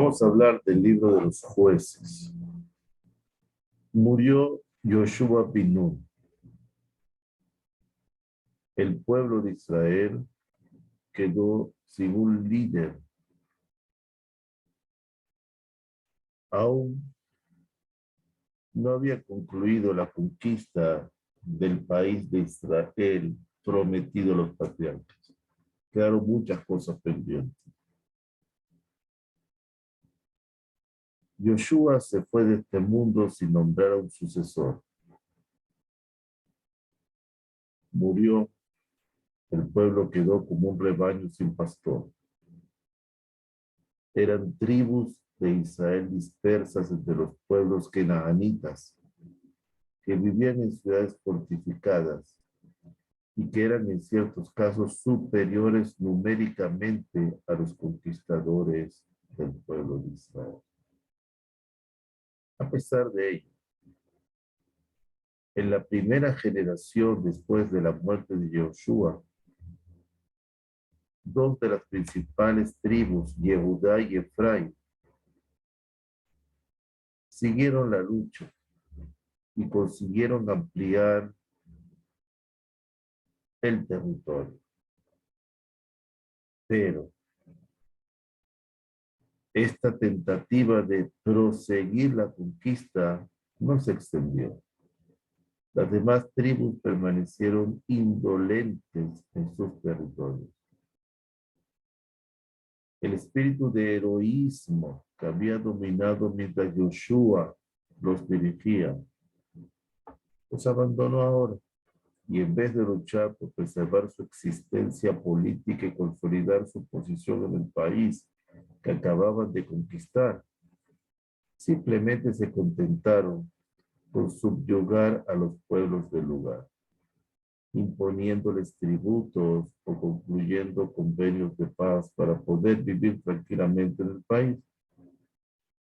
Vamos a hablar del libro de los jueces. Murió Yoshua bin Nun. El pueblo de Israel quedó sin un líder. Aún no había concluido la conquista del país de Israel prometido a los patriarcas. Quedaron muchas cosas pendientes. Yoshua se fue de este mundo sin nombrar a un sucesor. Murió, el pueblo quedó como un rebaño sin pastor. Eran tribus de Israel dispersas entre los pueblos canaanitas, que vivían en ciudades fortificadas y que eran en ciertos casos superiores numéricamente a los conquistadores del pueblo de Israel. A pesar de ello, en la primera generación después de la muerte de Yoshua, dos de las principales tribus, Yehudá y Efraín, siguieron la lucha y consiguieron ampliar el territorio. Pero esta tentativa de proseguir la conquista no se extendió. Las demás tribus permanecieron indolentes en sus territorios. El espíritu de heroísmo que había dominado mientras Yoshua los dirigía, los abandonó ahora. Y en vez de luchar por preservar su existencia política y consolidar su posición en el país que acababan de conquistar, simplemente se contentaron con subyugar a los pueblos del lugar, imponiéndoles tributos o concluyendo convenios de paz para poder vivir tranquilamente en el país,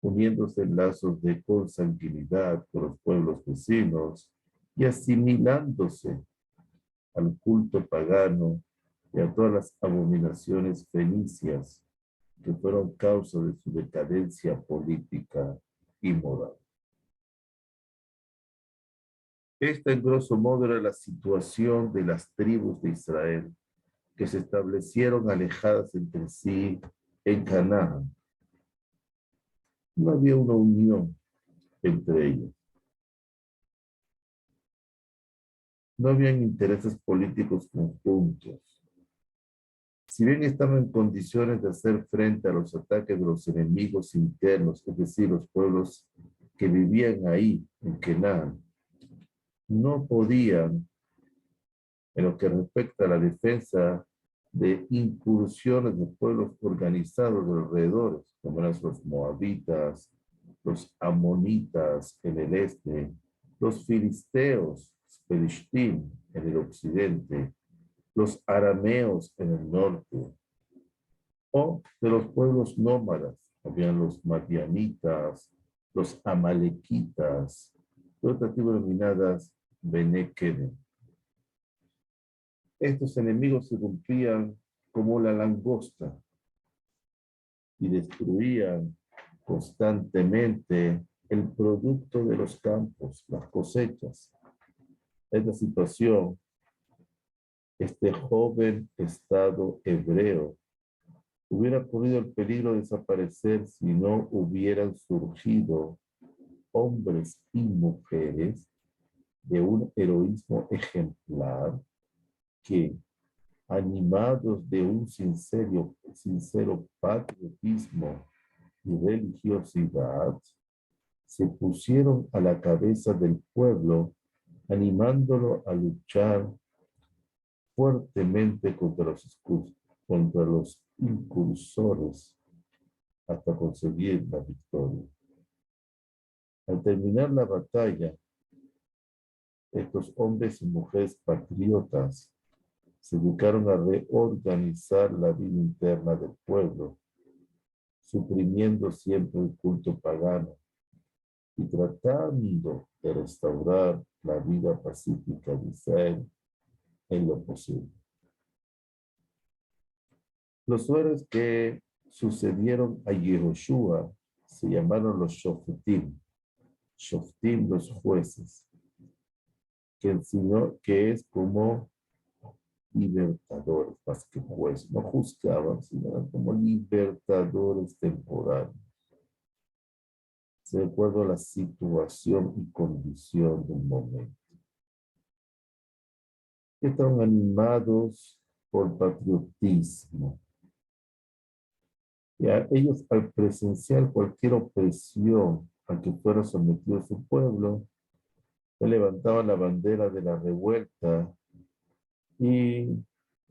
uniéndose en lazos de consanguinidad con los pueblos vecinos y asimilándose al culto pagano y a todas las abominaciones fenicias que fueron causa de su decadencia política y moral. Esta, en grosso modo, era la situación de las tribus de Israel, que se establecieron alejadas entre sí en Canaán. No había una unión entre ellas. No habían intereses políticos conjuntos. Si bien estaban en condiciones de hacer frente a los ataques de los enemigos internos, es decir, los pueblos que vivían ahí, en Canaán, no podían, en lo que respecta a la defensa de incursiones de pueblos organizados de alrededor, como eran los moabitas, los amonitas en el este, los filisteos, Pelishtim en el occidente, los arameos en el norte, o de los pueblos nómadas, habían los madianitas, los amalequitas, y otras tribus denominadas Bene Kenem. Estos enemigos se rompían como la langosta y destruían constantemente el producto de los campos, las cosechas. Esta situación, este joven estado hebreo hubiera corrido el peligro de desaparecer si no hubieran surgido hombres y mujeres de un heroísmo ejemplar que, animados de un sincero patriotismo y religiosidad, se pusieron a la cabeza del pueblo, animándolo a luchar fuertemente contra los incursores hasta conseguir la victoria. Al terminar la batalla, estos hombres y mujeres patriotas se dedicaron a reorganizar la vida interna del pueblo, suprimiendo siempre el culto pagano y tratando de restaurar la vida pacífica de Israel en lo posible. Los héroes que sucedieron a Yehoshua se llamaron los Shoftim. Shoftim, los jueces, que enseñó que es como libertadores, más que jueces. No juzgaban, sino eran como libertadores temporales, de acuerdo a la situación y condición del momento. Estaban animados por patriotismo. Ya ellos, al presenciar cualquier opresión a que fuera sometido su pueblo, levantaban la bandera de la revuelta y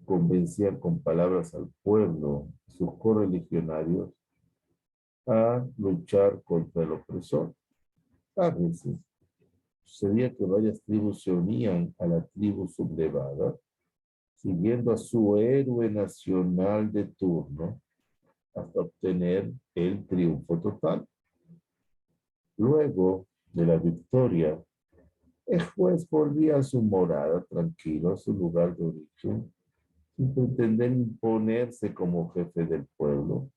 convencían con palabras al pueblo, sus correligionarios, a luchar contra el opresor. A veces sucedía que varias tribus se unían a la tribu sublevada, siguiendo a su héroe nacional de turno, hasta obtener el triunfo total. Luego de la victoria, el juez volvía a su morada tranquilo, a su lugar de origen, sin pretender imponerse como jefe del pueblo,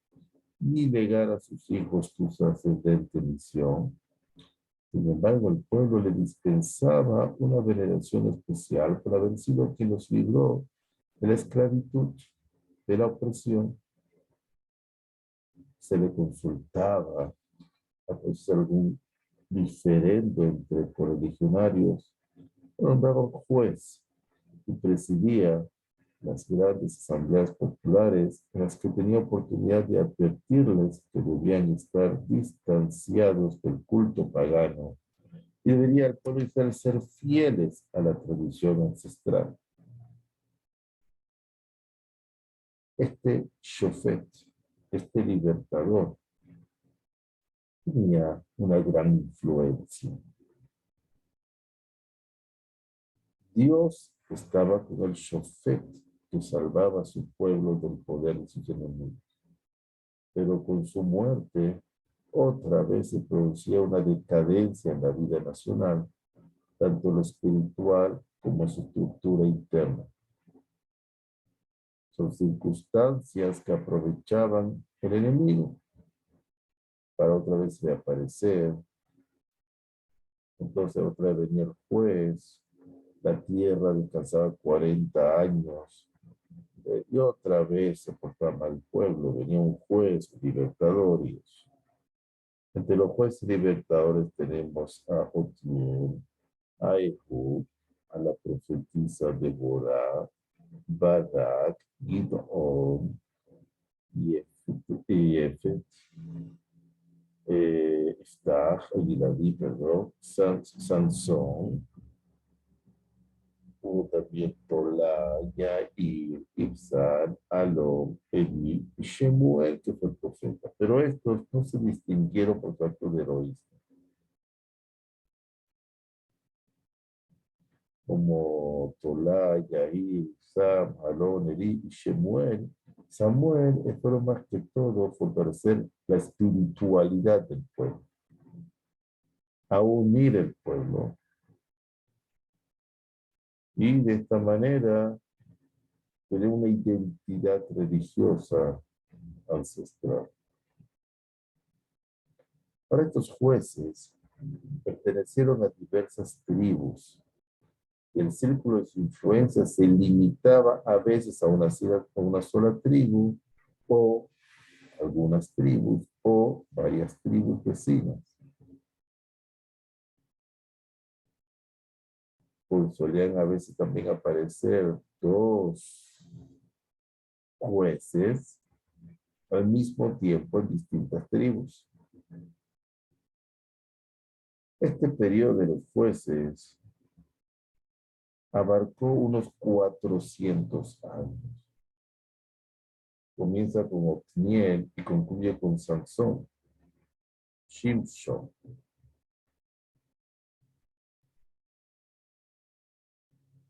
ni legar a sus hijos su ascendente misión. Sin embargo, el pueblo le dispensaba una veneración especial por haber sido quien los libró de la esclavitud, de la opresión. Se le consultaba a algún diferendo entre correligionarios, nombraba un juez y presidía las grandes asambleas populares en las que tenía oportunidad de advertirles que debían estar distanciados del culto pagano y debería el pueblo Israel ser fieles a la tradición ancestral. Este shofet, este libertador, tenía una gran influencia. Dios estaba con el shofet que salvaba a su pueblo del poder de sus enemigos. Pero con su muerte, otra vez se producía una decadencia en la vida nacional, tanto lo espiritual como su estructura interna. Son circunstancias que aprovechaban el enemigo para otra vez reaparecer. Entonces otra vez venía el juez, la tierra descansaba 40 años, y otra vez se proclama el pueblo, venía un juez, un libertador. Y entre los jueces libertadores tenemos a Otiel, a Ehud, a la profetisa Deborah, Barak, Gidón, Yefet, Iftach, Giladí, perdón, Sansón, hubo también Tolaya, Ibzan, Alom, Eli y Shemuel, que fue el profeta. Pero estos no se distinguieron por tanto de heroísmo. Como Tolaya, Ibzan, Alom, Eli y Shemuel, Samuel fueron más que todo fortalecer la espiritualidad del pueblo, a unir el pueblo. Y de esta manera tener una identidad religiosa ancestral. Ahora estos jueces pertenecieron a diversas tribus. Y el círculo de su influencia se limitaba a veces a una sola tribu o algunas tribus o varias tribus vecinas. Pues solían a veces también aparecer dos jueces al mismo tiempo en distintas tribus. Este periodo de los jueces abarcó unos 400 años. Comienza con Otniel y concluye con Sansón, Shimshon.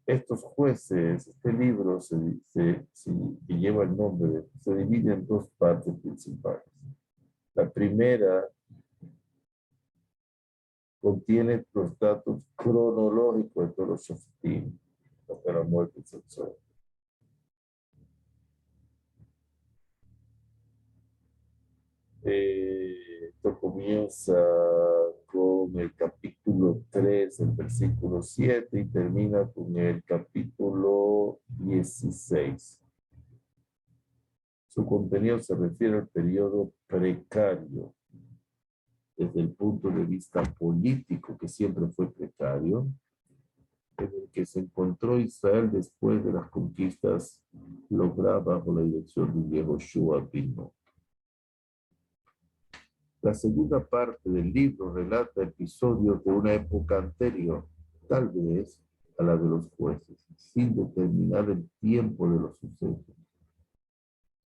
Estos jueces, este libro que lleva el nombre, se divide en dos partes principales. La primera contiene los datos cronológicos de todos los shoftim hasta la muerte de Sansón. Esto comienza con el capítulo 3, el versículo 7 y termina con el capítulo 16. Su contenido se refiere al periodo precario desde el punto de vista político, que siempre fue precario, en el que se encontró Israel después de las conquistas logradas bajo la dirección de Yehoshua bin Nun. La segunda parte del libro relata episodios de una época anterior, tal vez a la de los jueces, sin determinar el tiempo de los sucesos.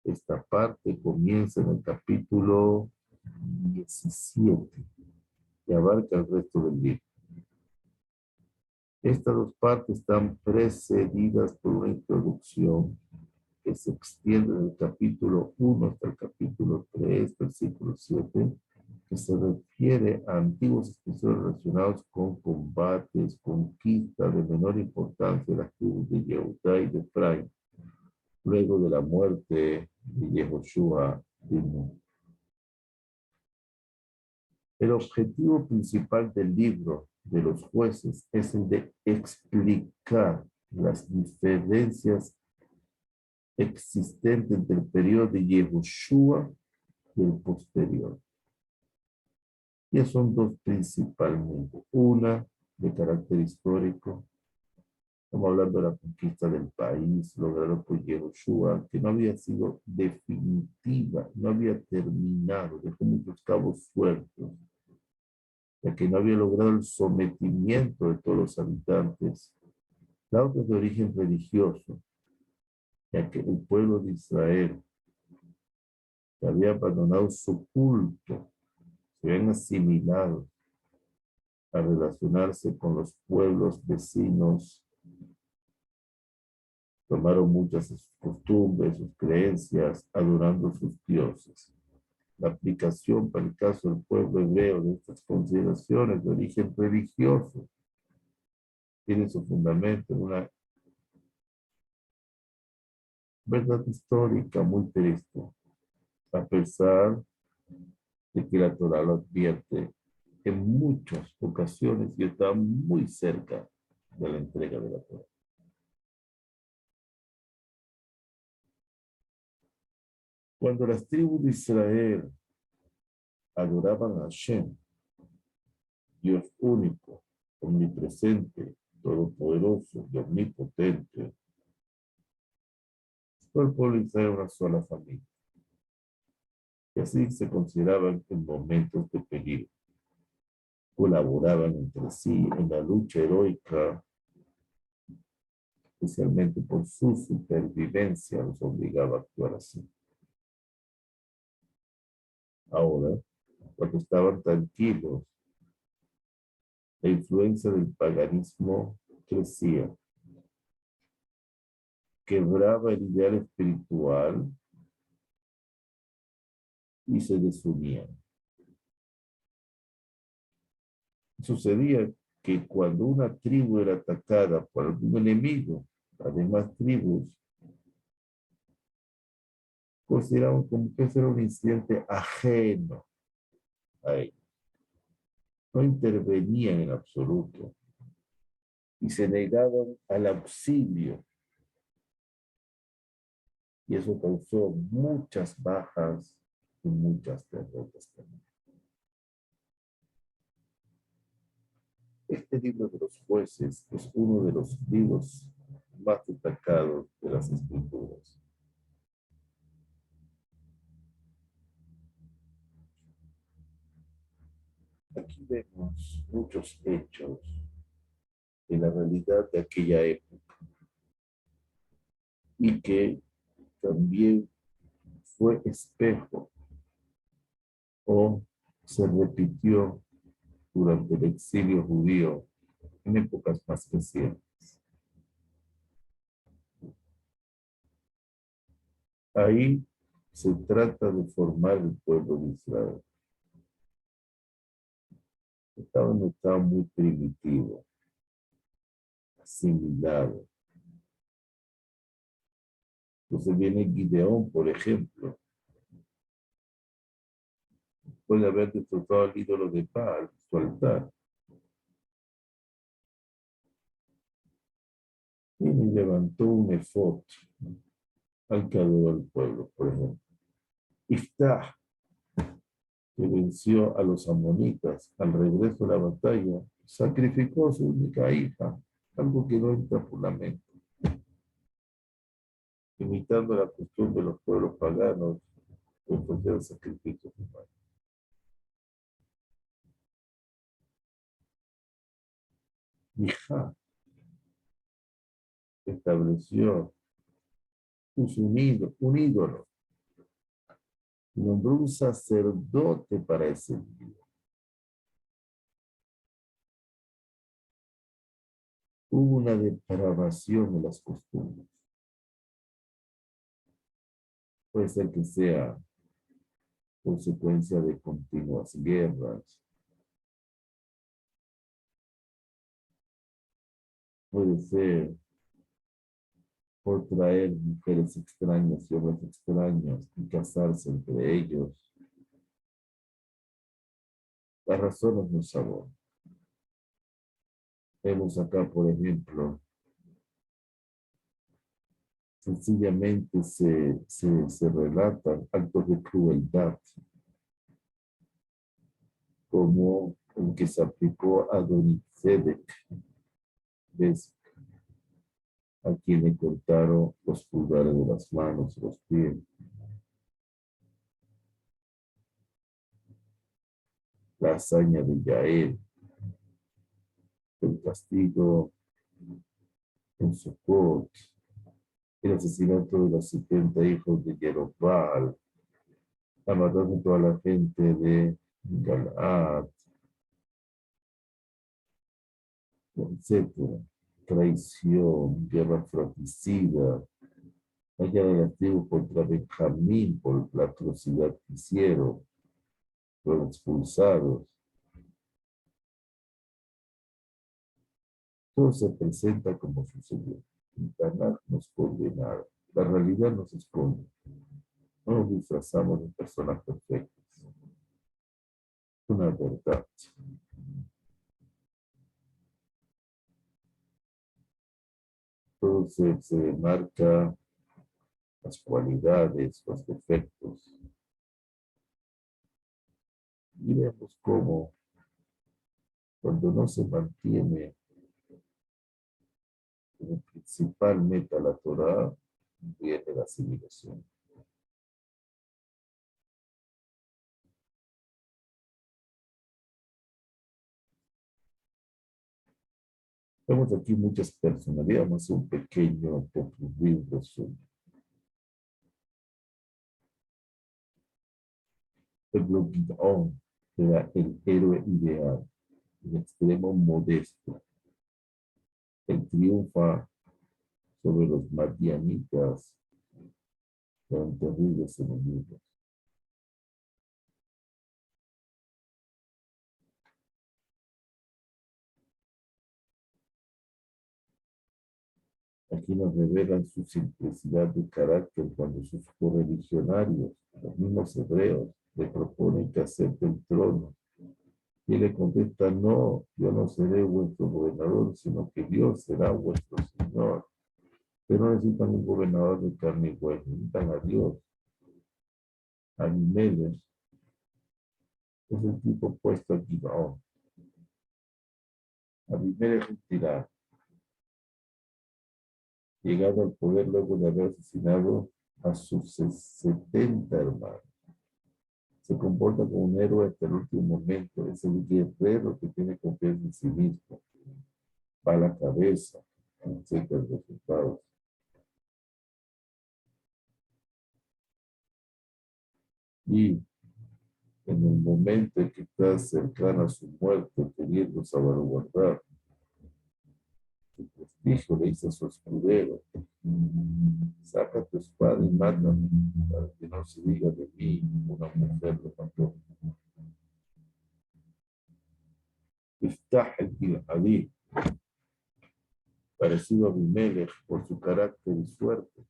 Esta parte comienza en el capítulo 17 y abarca el resto del libro. Estas dos partes están precedidas por una introducción que se extiende del capítulo 1 hasta el capítulo 3, versículo 7, que se refiere a antiguos episodios relacionados con combates, conquistas de menor importancia de las tribus de Yehudá y de Efraín, luego de la muerte de Yehoshua bin Nun. El objetivo principal del libro de los jueces es el de explicar las diferencias existentes entre el periodo de Yehoshua y el posterior. Ya son dos principalmente. Una de carácter histórico. Estamos hablando de la conquista del país lograda por Yehoshua, que no había sido definitiva, no había terminado, dejó muchos cabos sueltos, ya que no había logrado el sometimiento de todos los habitantes. La otra es de origen religioso, ya que el pueblo de Israel, que había abandonado su culto, se habían asimilado a relacionarse con los pueblos vecinos, tomaron muchas sus costumbres, sus creencias, adorando sus dioses. La aplicación para el caso del pueblo hebreo de estas consideraciones de origen religioso tiene su fundamento en una verdad histórica muy triste, a pesar de que la Torah lo advierte en muchas ocasiones y está muy cerca de la entrega de la Torah. Cuando las tribus de Israel adoraban a Hashem, Dios único, omnipresente, todopoderoso y omnipotente, todo el pueblo de Israel era una sola familia. Y así se consideraban en momentos de peligro. Colaboraban entre sí en la lucha heroica, especialmente por su supervivencia, los obligaba a actuar así. Ahora, cuando estaban tranquilos, la influencia del paganismo crecía, quebraba el ideal espiritual y se desunían. Sucedía que cuando una tribu era atacada por algún enemigo, las demás tribus consideraban como que ese era un incidente ajeno a ellos. No intervenían en absoluto y se negaban al auxilio. Y eso causó muchas bajas y muchas derrotas también. Este libro de los jueces es uno de los libros más destacados de las escrituras. Aquí vemos muchos hechos de la realidad de aquella época y que también fue espejo o se repitió durante el exilio judío en épocas más recientes. Ahí se trata de formar el pueblo de Israel. Estaba en un estado muy primitivo, asimilado. Entonces viene Gideón, por ejemplo, después de haber destrozado al ídolo de Baal, su altar. Y levantó un efod al que adoró al pueblo, por ejemplo. Iftah, que venció a los amonitas al regreso de la batalla, sacrificó a su única hija, algo que no entra por la mente. Imitando la costumbre de los pueblos paganos, ofrecer sacrificios humanos. Mijá estableció un ídolo, y nombró un sacerdote para ese día. Hubo una depravación de las costumbres. Puede ser que sea consecuencia de continuas guerras. Puede ser por traer mujeres extrañas y hombres extraños y casarse entre ellos. Las razones no saben. Vemos acá, por ejemplo, sencillamente se relatan actos de crueldad, como el que se aplicó a Adonisedec, a quien le cortaron los pulgares de las manos y los pies. La hazaña de Yael, el castigo en Sucot, el asesinato de los 70 hijos de Jerobbaal, la matanza de toda la gente de Galaad, etcétera. Traición, guerra fratricida, la guerra de las tribus contra Benjamín por la atrocidad que hicieron, fueron expulsados. Todo se presenta como sucedió. El Tanaj nos condenaron. La realidad nos esconde. No nos disfrazamos de personas perfectas. Una verdad. Todo se demarca las cualidades, los defectos. Y vemos cómo cuando no se mantiene como principal meta la Torah, viene la asimilación. Vemos aquí muchas personalidades, vamos a hacer un pequeño resumen. El Gideón era el héroe ideal, el extremo modesto. Él triunfa sobre los madianitas, que eran terribles enemigos. Aquí nos revelan su simplicidad de carácter cuando sus correligionarios, los mismos hebreos, le proponen que acepte el trono. Y él le contesta, no, yo no seré vuestro gobernador, sino que Dios será vuestro Señor. Pero no necesitan un gobernador de carne y hueso, necesitan a Dios. Abimelech es el tipo opuesto a Gideón. Abimelech es un tirano. Llegado al poder luego de haber asesinado a sus 70 hermanos. Se comporta como un héroe hasta el último momento. Es el guerrero que tiene confianza en sí mismo. Va a la cabeza, acepta los resultados. Y en el momento en que está cercano a su muerte, queriendo salvaguardar su prestigio, le dice a su escudero, saca tu espada y mátame, para que no se diga de mí, una mujer lo mató. Iftah el-Gil'adí, parecido a Abimelech por su carácter y suerte,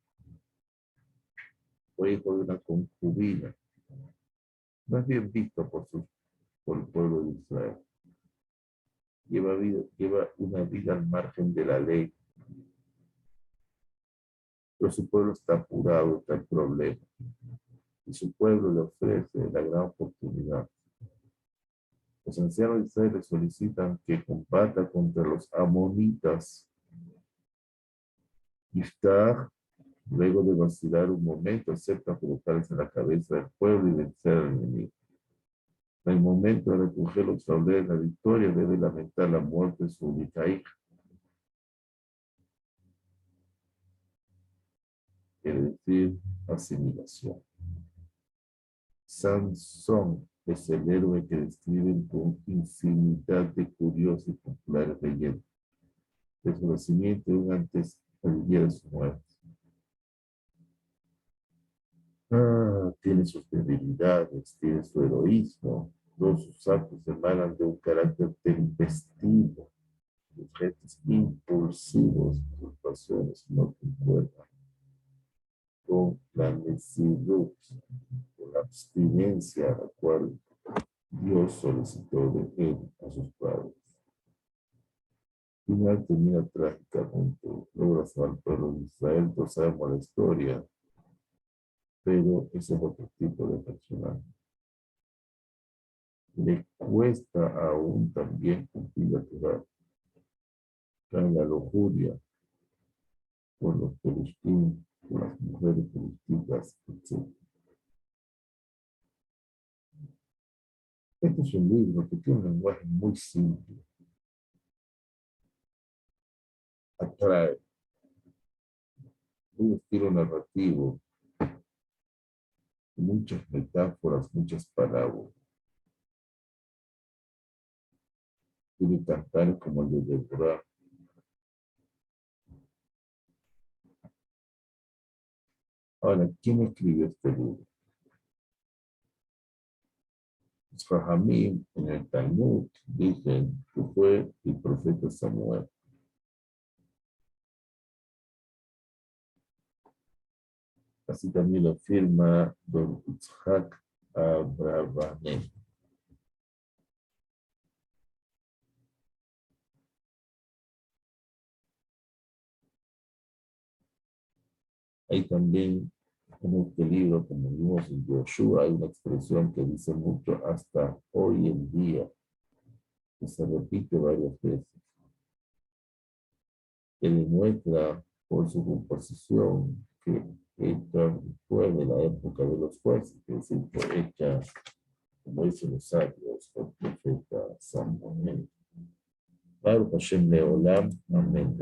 fue hijo de una concubina no es bien visto por el pueblo de Israel. Lleva una vida al margen de la ley, pero su pueblo está apurado, está en problema, y su pueblo le ofrece la gran oportunidad. Los ancianos de Israel le solicitan que combata contra los amonitas. Iftar, luego de vacilar un momento, acepta colocarse en la cabeza del pueblo y vencer al enemigo. En el momento de recoger los laureles de la victoria, debe lamentar la muerte de su única hija. Quiere decir asimilación. Sansón es el héroe que describen con infinidad de curiosas y populares leyendas. De su nacimiento y antes del día de su muerte. Tiene sus debilidades, tiene su heroísmo. Todos sus actos emanan de un carácter tempestivo, objetos impulsivos, sus pasiones no concuerdan con la necesidad, con la abstinencia a la cual Dios solicitó de él a sus padres. Final termina trágicamente, logra salvar al pueblo de Israel, todos sabemos la historia, pero ese es otro tipo de personaje. Le cuesta aún también cumplir la Torah. Cae en la lujuria por los filisteos, por las mujeres filistinas, etc. Este es un libro que tiene un lenguaje muy simple. Atrae un estilo narrativo, muchas metáforas, muchas parábolas. Tiene cantares como el de Deborah. Ahora, ¿quién escribió este libro? Los Jajamim en el Talmud dicen que fue el profeta Samuel. Así también lo afirma Don Itzhak Abravanel. Hay también en este libro, como vimos en Yoshua, hay una expresión que dice mucho hasta hoy en día, que se repite varias veces, que demuestra por su composición que esta fue de la época de los jueces, que es decir, fue hecha, como dicen los sabios, por el profeta Samuel. Baruch Hashem Leolam, amén.